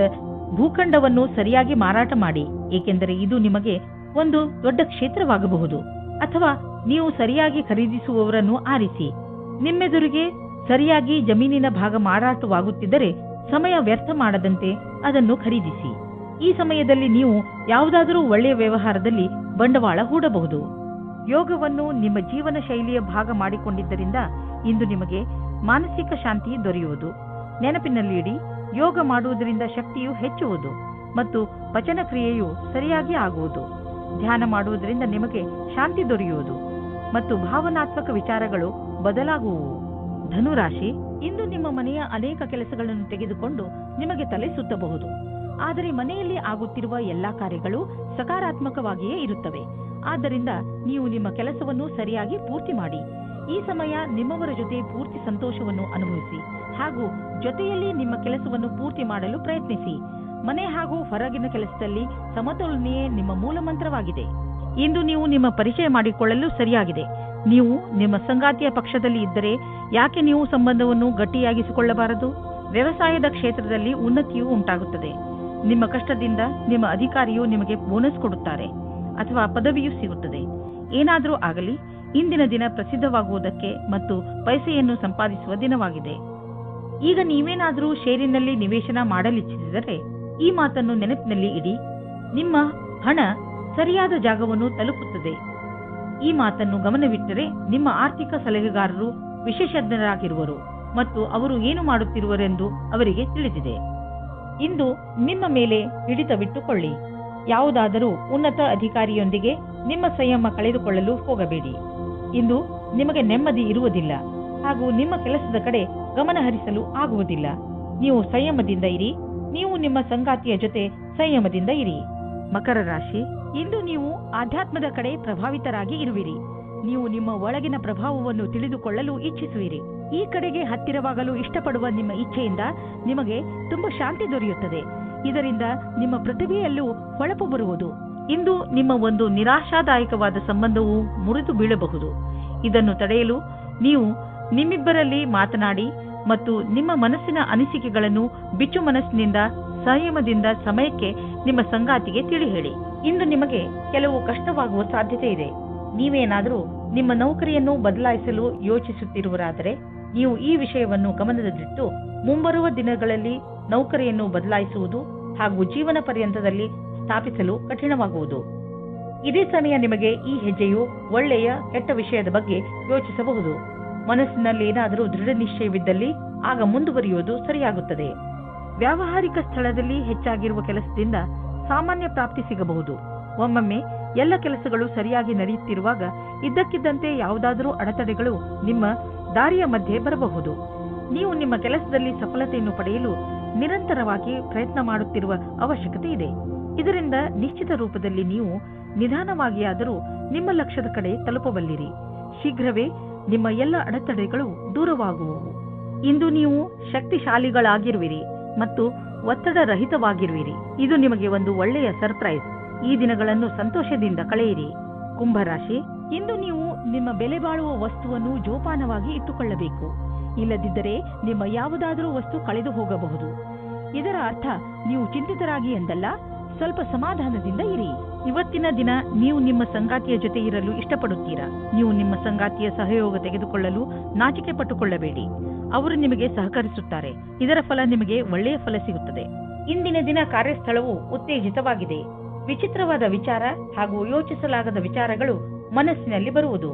ಭೂಖಂಡವನ್ನು ಸರಿಯಾಗಿ ಮಾರಾಟ ಮಾಡಿ, ಏಕೆಂದರೆ ಇದು ನಿಮಗೆ ಒಂದು ದೊಡ್ಡ ಕ್ಷೇತ್ರವಾಗಬಹುದು. ಅಥವಾ ನೀವು ಸರಿಯಾಗಿ ಖರೀದಿಸುವವರನ್ನು ಆರಿಸಿ. ನಿಮ್ಮೆದುರಿಗೆ ಸರಿಯಾಗಿ ಜಮೀನಿನ ಭಾಗ ಮಾರಾಟವಾಗುತ್ತಿದ್ದರೆ ಸಮಯ ವ್ಯರ್ಥ ಮಾಡದಂತೆ ಅದನ್ನು ಖರೀದಿಸಿ. ಈ ಸಮಯದಲ್ಲಿ ನೀವು ಯಾವುದಾದರೂ ಒಳ್ಳೆಯ ವ್ಯವಹಾರದಲ್ಲಿ ಬಂಡವಾಳ ಹೂಡಬಹುದು. ಯೋಗವನ್ನು ನಿಮ್ಮ ಜೀವನ ಶೈಲಿಯ ಭಾಗ ಮಾಡಿಕೊಂಡಿದ್ದರಿಂದ ಇಂದು ನಿಮಗೆ ಮಾನಸಿಕ ಶಾಂತಿ ದೊರೆಯುವುದು. ನೆನಪಿನಲ್ಲಿ ಇಡಿ, ಯೋಗ ಮಾಡುವುದರಿಂದ ಶಕ್ತಿಯು ಹೆಚ್ಚುವುದು ಮತ್ತು ಪಚನ ಕ್ರಿಯೆಯು ಸರಿಯಾಗಿ ಆಗುವುದು. ಧ್ಯಾನ ಮಾಡುವುದರಿಂದ ನಿಮಗೆ ಶಾಂತಿ ದೊರೆಯುವುದು ಮತ್ತು ಭಾವನಾತ್ಮಕ ವಿಚಾರಗಳು ಬದಲಾಗುವುವು. ಧನುರಾಶಿ, ಇಂದು ನಿಮ್ಮ ಮನೆಯ ಅನೇಕ ಕೆಲಸಗಳನ್ನು ತೆಗೆದುಕೊಂಡು ನಿಮಗೆ ತಲೆ ಸುತ್ತಬಹುದು. ಆದರೆ ಮನೆಯಲ್ಲಿ ಆಗುತ್ತಿರುವ ಎಲ್ಲಾ ಕಾರ್ಯಗಳು ಸಕಾರಾತ್ಮಕವಾಗಿಯೇ ಇರುತ್ತವೆ. ಆದ್ದರಿಂದ ನೀವು ನಿಮ್ಮ ಕೆಲಸವನ್ನು ಸರಿಯಾಗಿ ಪೂರ್ತಿ ಮಾಡಿ. ಈ ಸಮಯ ನಿಮ್ಮವರ ಜೊತೆ ಪೂರ್ತಿ ಸಂತೋಷವನ್ನು ಅನುಭವಿಸಿ ಹಾಗೂ ಜೊತೆಯಲ್ಲಿ ನಿಮ್ಮ ಕೆಲಸವನ್ನು ಪೂರ್ತಿ ಮಾಡಲು ಪ್ರಯತ್ನಿಸಿ. ಮನೆ ಹಾಗೂ ಹೊರಗಿನ ಕೆಲಸದಲ್ಲಿ ಸಮತೋಲನೆಯೇ ನಿಮ್ಮ ಮೂಲ ಮಂತ್ರವಾಗಿದೆ. ಇಂದು ನೀವು ನಿಮ್ಮ ಪರಿಚಯ ಮಾಡಿಕೊಳ್ಳಲು ಸರಿಯಾಗಿದೆ. ನೀವು ನಿಮ್ಮ ಸಂಗಾತಿಯ ಪಕ್ಷದಲ್ಲಿ ಇದ್ದರೆ ಯಾಕೆ ನೀವು ಸಂಬಂಧವನ್ನು ಗಟ್ಟಿಯಾಗಿಸಿಕೊಳ್ಳಬಾರದು? ವ್ಯವಸಾಯದ ಕ್ಷೇತ್ರದಲ್ಲಿ ಉನ್ನತಿಯೂ ಉಂಟಾಗುತ್ತದೆ. ನಿಮ್ಮ ಕಷ್ಟದಿಂದ ನಿಮ್ಮ ಅಧಿಕಾರಿಯು ನಿಮಗೆ ಬೋನಸ್ ಕೊಡುತ್ತಾರೆ ಅಥವಾ ಪದವಿಯೂ ಸಿಗುತ್ತದೆ. ಏನಾದರೂ ಆಗಲಿ, ಇಂದಿನ ದಿನ ಪ್ರಸಿದ್ಧವಾಗುವುದಕ್ಕೆ ಮತ್ತು ಪೈಸೆಯನ್ನು ಸಂಪಾದಿಸುವ ದಿನವಾಗಿದೆ. ಈಗ ನೀವೇನಾದರೂ ಷೇರಿನಲ್ಲಿ ನಿವೇಶನ ಮಾಡಲಿಚ್ಛಿಸಿದರೆ ಈ ಮಾತನ್ನು ನೆನಪಿನಲ್ಲಿ ಇಡಿ, ನಿಮ್ಮ ಹಣ ಸರಿಯಾದ ಜಾಗವನ್ನು ತಲುಪುತ್ತದೆ. ಈ ಮಾತನ್ನು ಗಮನವಿಟ್ಟರೆ ನಿಮ್ಮ ಆರ್ಥಿಕ ಸಲಹೆಗಾರರು ವಿಶೇಷಜ್ಞರಾಗಿರುವರು ಮತ್ತು ಅವರು ಏನು ಮಾಡುತ್ತಿರುವರೆಂದು ಅವರಿಗೆ ತಿಳಿದಿದೆ. ಇಂದು ನಿಮ್ಮ ಮೇಲೆ ಹಿಡಿತವಿಟ್ಟುಕೊಳ್ಳಿ. ಯಾವುದಾದರೂ ಉನ್ನತ ಅಧಿಕಾರಿಯೊಂದಿಗೆ ನಿಮ್ಮ ಸಂಯಮ ಕಳೆದುಕೊಳ್ಳಲು ಹೋಗಬೇಡಿ. ಇಂದು ನಿಮಗೆ ನೆಮ್ಮದಿ ಇರುವುದಿಲ್ಲ ಹಾಗೂ ನಿಮ್ಮ ಕೆಲಸದ ಕಡೆ ಗಮನ ಹರಿಸಲು ಆಗುವುದಿಲ್ಲ. ನೀವು ಸಂಯಮದಿಂದ ಇರಿ. ನೀವು ನಿಮ್ಮ ಸಂಗಾತಿಯ ಜೊತೆ ಸಂಯಮದಿಂದ ಇರಿ. ಮಕರ ರಾಶಿ, ಇಂದು ನೀವು ಆಧ್ಯಾತ್ಮದ ಕಡೆ ಪ್ರಭಾವಿತರಾಗಿ ಇರುವಿರಿ. ನೀವು ನಿಮ್ಮ ಒಳಗಿನ ಪ್ರಭಾವವನ್ನು ತಿಳಿದುಕೊಳ್ಳಲು ಇಚ್ಛಿಸುವಿರಿ. ಈ ಕಡೆಗೆ ಹತ್ತಿರವಾಗಲು ಇಷ್ಟಪಡುವ ನಿಮ್ಮ ಇಚ್ಛೆಯಿಂದ ನಿಮಗೆ ತುಂಬಾ ಶಾಂತಿ ದೊರೆಯುತ್ತದೆ. ಇದರಿಂದ ನಿಮ್ಮ ಪ್ರತಿಭೆಯಲ್ಲೂ ಹೊಳಪು ಬರುವುದು. ಇಂದು ನಿಮ್ಮ ಒಂದು ನಿರಾಶಾದಾಯಕವಾದ ಸಂಬಂಧವು ಮುರಿದು ಬೀಳಬಹುದು. ಇದನ್ನು ತಡೆಯಲು ನೀವು ನಿಮ್ಮಿಬ್ಬರಲ್ಲಿ ಮಾತನಾಡಿ ಮತ್ತು ನಿಮ್ಮ ಮನಸ್ಸಿನ ಅನಿಸಿಕೆಗಳನ್ನು ಬಿಚ್ಚು ಮನಸ್ಸಿನಿಂದ ಸಂಯಮದಿಂದ ಸಮಯಕ್ಕೆ ನಿಮ್ಮ ಸಂಗಾತಿಗೆ ತಿಳಿ ಹೇಳಿ. ಇಂದು ನಿಮಗೆ ಕೆಲವು ಕಷ್ಟವಾಗುವ ಸಾಧ್ಯತೆ ಇದೆ. ನೀವೇನಾದರೂ ನಿಮ್ಮ ನೌಕರಿಯನ್ನು ಬದಲಾಯಿಸಲು ಯೋಚಿಸುತ್ತಿರುವರಾದರೆ ನೀವು ಈ ವಿಷಯವನ್ನು ಗಮನದಲ್ಲಿಟ್ಟು ಮುಂಬರುವ ದಿನಗಳಲ್ಲಿ ನೌಕರಿಯನ್ನು ಬದಲಾಯಿಸುವುದು ಹಾಗೂ ಜೀವನ ಪರ್ಯಂತದಲ್ಲಿ ಸ್ಥಾಪಿಸಲು ಕಠಿಣವಾಗುವುದು. ಇದೇ ಸಮಯ ನಿಮಗೆ ಈ ಹೆಜ್ಜೆಯು ಒಳ್ಳೆಯ ಕೆಟ್ಟ ವಿಷಯದ ಬಗ್ಗೆ ಯೋಚಿಸಬಹುದು. ಮನಸ್ಸಿನಲ್ಲಿ ಏನಾದರೂ ದೃಢ ನಿಶ್ಚಯವಿದ್ದಲ್ಲಿ ಆಗ ಮುಂದುವರಿಯುವುದು ಸರಿಯಾಗುತ್ತದೆ. ವ್ಯಾವಹಾರಿಕ ಸ್ಥಳದಲ್ಲಿ ಹೆಚ್ಚಾಗಿರುವ ಕೆಲಸದಿಂದ ಸಾಮಾನ್ಯ ಪ್ರಾಪ್ತಿ ಸಿಗಬಹುದು. ಒಮ್ಮೊಮ್ಮೆ ಎಲ್ಲ ಕೆಲಸಗಳು ಸರಿಯಾಗಿ ನಡೆಯುತ್ತಿರುವಾಗ ಇದ್ದಕ್ಕಿದ್ದಂತೆ ಯಾವುದಾದರೂ ಅಡೆತಡೆಗಳು ನಿಮ್ಮ ದಾರಿಯ ಮಧ್ಯೆ ಬರಬಹುದು. ನೀವು ನಿಮ್ಮ ಕೆಲಸದಲ್ಲಿ ಸಫಲತೆಯನ್ನು ಪಡೆಯಲು ನಿರಂತರವಾಗಿ ಪ್ರಯತ್ನ ಮಾಡುತ್ತಿರುವ ಅವಶ್ಯಕತೆ ಇದೆ. ಇದರಿಂದ ನಿಶ್ಚಿತ ರೂಪದಲ್ಲಿ ನೀವು ನಿಧಾನವಾಗಿಯಾದರೂ ನಿಮ್ಮ ಲಕ್ಷ್ಯದ ಕಡೆ ತಲುಪಬಲ್ಲಿರಿ. ಶೀಘ್ರವೇ ನಿಮ್ಮ ಎಲ್ಲ ಅಡೆತಡೆಗಳು ದೂರವಾಗುವವು. ಇಂದು ನೀವು ಶಕ್ತಿಶಾಲಿಗಳಾಗಿರುವಿರಿ ಮತ್ತು ಒತ್ತಡ ರಹಿತವಾಗಿರುವಿರಿ. ಇದು ನಿಮಗೆ ಒಂದು ಒಳ್ಳೆಯ ಸರ್ಪ್ರೈಸ್. ಈ ದಿನಗಳನ್ನು ಸಂತೋಷದಿಂದ ಕಳೆಯಿರಿ. ಕುಂಭರಾಶಿ, ಇಂದು ನೀವು ನಿಮ್ಮ ಬೆಲೆ ಬಾಳುವ ವಸ್ತುವನ್ನು ಜೋಪಾನವಾಗಿ ಇಟ್ಟುಕೊಳ್ಳಬೇಕು. ಇಲ್ಲದಿದ್ದರೆ ನಿಮ್ಮ ಯಾವುದಾದರೂ ವಸ್ತು ಕಳೆದು ಹೋಗಬಹುದು. ಇದರ ಅರ್ಥ ನೀವು ಚಿಂತಿತರಾಗಿ ಎಂದಲ್ಲ, ಸ್ವಲ್ಪ ಸಮಾಧಾನದಿಂದ ಇರಿ. ಇವತ್ತಿನ ದಿನ ನೀವು ನಿಮ್ಮ ಸಂಗಾತಿಯ ಜೊತೆ ಇರಲು ಇಷ್ಟಪಡುತ್ತೀರಾ. ನೀವು ನಿಮ್ಮ ಸಂಗಾತಿಯ ಸಹಯೋಗ ತೆಗೆದುಕೊಳ್ಳಲು ನಾಚಿಕೆ ಪಟ್ಟುಕೊಳ್ಳಬೇಡಿ. ಅವರು ನಿಮಗೆ ಸಹಕರಿಸುತ್ತಾರೆ. ಇದರ ಫಲ ನಿಮಗೆ ಒಳ್ಳೆಯ ಫಲ ಸಿಗುತ್ತದೆ. ಇಂದಿನ ದಿನ ಕಾರ್ಯಸ್ಥಳವು ಉತ್ತೇಜಿತವಾಗಿದೆ. ವಿಚಿತ್ರವಾದ ವಿಚಾರ ಹಾಗೂ ಯೋಚಿಸಲಾಗದ ವಿಚಾರಗಳು ಮನಸ್ಸಿನಲ್ಲಿ ಬರುವುದು.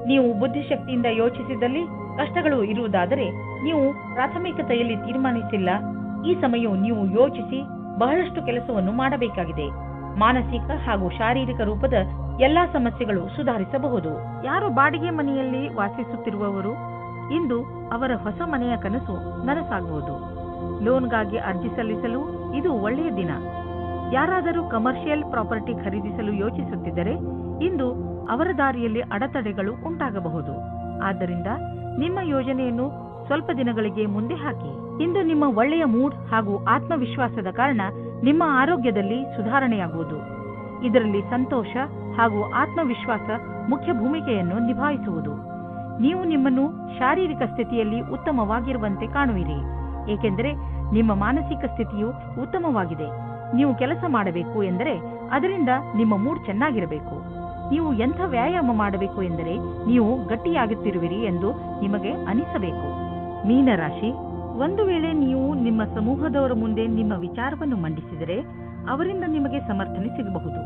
ನೀವು ಬುದ್ಧಿಶಕ್ತಿಯಿಂದ ಯೋಚಿಸಿದಲ್ಲಿ ಕಷ್ಟಗಳು ಇರುವುದಾದರೆ ನೀವು ಪ್ರಾಥಮಿಕತೆಯಲ್ಲಿ ತೀರ್ಮಾನಿಸಿಲ್ಲ. ಈ ಸಮಯವು ನೀವು ಯೋಚಿಸಿ ಬಹಳಷ್ಟು ಕೆಲಸವನ್ನು ಮಾಡಬೇಕಾಗಿದೆ. ಮಾನಸಿಕ ಹಾಗೂ ಶಾರೀರಿಕ ರೂಪದ ಎಲ್ಲಾ ಸಮಸ್ಯೆಗಳು ಸುಧಾರಿಸಬಹುದು. ಯಾರು ಬಾಡಿಗೆ ಮನೆಯಲ್ಲಿ ವಾಸಿಸುತ್ತಿರುವವರು ಇಂದು ಅವರ ಹೊಸ ಮನೆಯ ಕನಸು ನನಸಾಗುವುದು. ಲೋನ್ಗಾಗಿ ಅರ್ಜಿ ಸಲ್ಲಿಸಲು ಇದು ಒಳ್ಳೆಯ ದಿನ. ಯಾರಾದರೂ ಕಮರ್ಷಿಯಲ್ ಪ್ರಾಪರ್ಟಿ ಖರೀದಿಸಲು ಯೋಚಿಸುತ್ತಿದ್ದರೆ ಇಂದು ಅವರ ದಾರಿಯಲ್ಲಿ ಅಡೆತಡೆಗಳು ಉಂಟಾಗಬಹುದು. ಆದ್ದರಿಂದ ನಿಮ್ಮ ಯೋಜನೆಯನ್ನು ಸ್ವಲ್ಪ ದಿನಗಳಿಗೆ ಮುಂದೆ ಹಾಕಿ. ಇಂದು ನಿಮ್ಮ ಒಳ್ಳೆಯ ಮೂಡ್ ಹಾಗೂ ಆತ್ಮವಿಶ್ವಾಸದ ಕಾರಣ ನಿಮ್ಮ ಆರೋಗ್ಯದಲ್ಲಿ ಸುಧಾರಣೆಯಾಗುವುದು. ಇದರಲ್ಲಿ ಸಂತೋಷ ಹಾಗೂ ಆತ್ಮವಿಶ್ವಾಸ ಮುಖ್ಯ ಭೂಮಿಕೆಯನ್ನು ನಿಭಾಯಿಸುವುದು. ನೀವು ನಿಮ್ಮನ್ನು ಶಾರೀರಿಕ ಸ್ಥಿತಿಯಲ್ಲಿ ಉತ್ತಮವಾಗಿರುವಂತೆ ಕಾಣುವಿರಿ, ಏಕೆಂದರೆ ನಿಮ್ಮ ಮಾನಸಿಕ ಸ್ಥಿತಿಯು ಉತ್ತಮವಾಗಿದೆ. ನೀವು ಕೆಲಸ ಮಾಡಬೇಕು ಎಂದರೆ ಅದರಿಂದ ನಿಮ್ಮ ಮೂಡ್ ಚೆನ್ನಾಗಿರಬೇಕು. ನೀವು ಎಂಥ ವ್ಯಾಯಾಮ ಮಾಡಬೇಕು ಎಂದರೆ ನೀವು ಗಟ್ಟಿಯಾಗುತ್ತಿರುವಿರಿ ಎಂದು ನಿಮಗೆ ಅನಿಸಬೇಕು. ಮೀನರಾಶಿ, ಒಂದು ವೇಳೆ ನೀವು ನಿಮ್ಮ ಸಮೂಹದವರ ಮುಂದೆ ನಿಮ್ಮ ವಿಚಾರವನ್ನು ಮಂಡಿಸಿದರೆ ಅವರಿಂದ ನಿಮಗೆ ಸಮರ್ಥನೆ ಸಿಗಬಹುದು.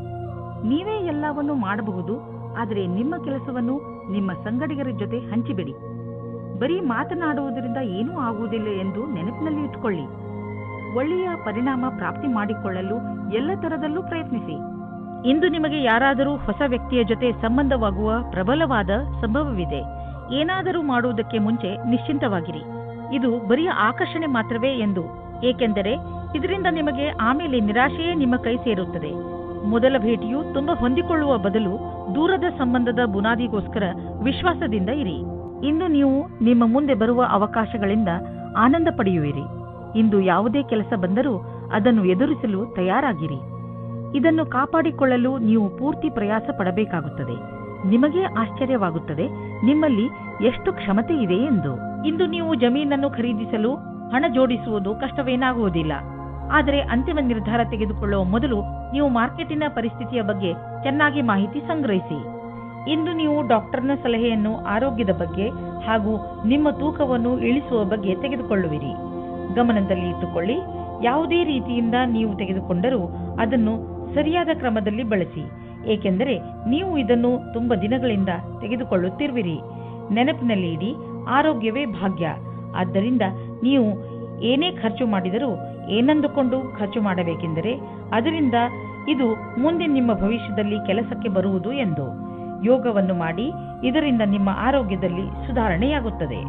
ನೀವೇ ಎಲ್ಲವನ್ನೂ ಮಾಡಬಹುದು, ಆದರೆ ನಿಮ್ಮ ಕೆಲಸವನ್ನು ನಿಮ್ಮ ಸಂಗಡಿಗರ ಜೊತೆ ಹಂಚಿಬಿಡಿ. ಬರೀ ಮಾತನಾಡುವುದರಿಂದ ಏನೂ ಆಗುವುದಿಲ್ಲ ಎಂದು ನೆನಪಿನಲ್ಲಿ ಇಟ್ಟುಕೊಳ್ಳಿ. ಒಳ್ಳೆಯ ಪರಿಣಾಮ ಪ್ರಾಪ್ತಿ ಮಾಡಿಕೊಳ್ಳಲು ಎಲ್ಲ ತರದಲ್ಲೂ ಪ್ರಯತ್ನಿಸಿ. ಇಂದು ನಿಮಗೆ ಯಾರಾದರೂ ಹೊಸ ವ್ಯಕ್ತಿಯ ಜೊತೆ ಸಂಬಂಧವಾಗುವ ಪ್ರಬಲವಾದ ಸಂಭವವಿದೆ. ಏನಾದರೂ ಮಾಡುವುದಕ್ಕೆ ಮುಂಚೆ ನಿಶ್ಚಿಂತವಾಗಿರಿ. ಇದು ಬರೀ ಆಕರ್ಷಣೆ ಮಾತ್ರವೇ ಎಂದು, ಏಕೆಂದರೆ ಇದರಿಂದ ನಿಮಗೆ ಆಮೇಲೆ ನಿರಾಶೆಯೇ ನಿಮ್ಮ ಕೈ ಸೇರುತ್ತದೆ. ಮೊದಲ ಭೇಟಿಯು ತುಂಬಾ ಹೊಂದಿಕೊಳ್ಳುವ ಬದಲು ದೂರದ ಸಂಬಂಧದ ಬುನಾದಿಗೋಸ್ಕರ ವಿಶ್ವಾಸದಿಂದ ಇರಿ. ಇಂದು ನೀವು ನಿಮ್ಮ ಮುಂದೆ ಬರುವ ಅವಕಾಶಗಳಿಂದ ಆನಂದ ಪಡೆಯುವಿರಿ. ಇಂದು ಯಾವುದೇ ಕೆಲಸ ಬಂದರೂ ಅದನ್ನು ಎದುರಿಸಲು ತಯಾರಾಗಿರಿ. ಇದನ್ನು ಕಾಪಾಡಿಕೊಳ್ಳಲು ನೀವು ಪೂರ್ತಿ ಪ್ರಯಾಸ ಪಡಬೇಕಾಗುತ್ತದೆ. ನಿಮಗೇ ಆಶ್ಚರ್ಯವಾಗುತ್ತದೆ ನಿಮ್ಮಲ್ಲಿ ಎಷ್ಟು ಕ್ಷಮತೆ ಇದೆ ಎಂದು. ಇಂದು ನೀವು ಜಮೀನನ್ನು ಖರೀದಿಸಲು ಹಣ ಜೋಡಿಸುವುದು ಕಷ್ಟವೇನಾಗುವುದಿಲ್ಲ. ಆದರೆ ಅಂತಿಮ ನಿರ್ಧಾರ ತೆಗೆದುಕೊಳ್ಳುವ ಮೊದಲು ನೀವು ಮಾರ್ಕೆಟಿನ ಪರಿಸ್ಥಿತಿಯ ಬಗ್ಗೆ ಚೆನ್ನಾಗಿ ಮಾಹಿತಿ ಸಂಗ್ರಹಿಸಿ. ಇಂದು ನೀವು ಡಾಕ್ಟರ್ನ ಸಲಹೆಯನ್ನು ಆರೋಗ್ಯದ ಬಗ್ಗೆ ಹಾಗೂ ನಿಮ್ಮ ತೂಕವನ್ನು ಇಳಿಸುವ ಬಗ್ಗೆ ತೆಗೆದುಕೊಳ್ಳುವಿರಿ. ಗಮನದಲ್ಲಿ ಇಟ್ಟುಕೊಳ್ಳಿ, ಯಾವುದೇ ರೀತಿಯಿಂದ ನೀವು ತೆಗೆದುಕೊಂಡರೂ ಅದನ್ನು ಸರಿಯಾದ ಕ್ರಮದಲ್ಲಿ ಬಳಸಿ, ಏಕೆಂದರೆ ನೀವು ಇದನ್ನು ತುಂಬ ದಿನಗಳಿಂದ ತೆಗೆದುಕೊಳ್ಳುತ್ತಿರುವಿರಿ. ನೆನಪಿನಲ್ಲಿ ಇಡಿ, ಆರೋಗ್ಯವೇ ಭಾಗ್ಯ. ಆದ್ದರಿಂದ ನೀವು ಏನೇ ಖರ್ಚು ಮಾಡಿದರೂ ಏನಂದುಕೊಂಡು ಖರ್ಚು ಮಾಡಬೇಕೆಂದರೆ ಅದರಿಂದ ಇದು ಮುಂದೆ ನಿಮ್ಮ ಭವಿಷ್ಯದಲ್ಲಿ ಕೆಲಸಕ್ಕೆ ಬರುವುದು ಎಂದು. ಯೋಗವನ್ನು ಮಾಡಿ, ಇದರಿಂದ ನಿಮ್ಮ ಆರೋಗ್ಯದಲ್ಲಿ ಸುಧಾರಣೆಯಾಗುತ್ತದೆ.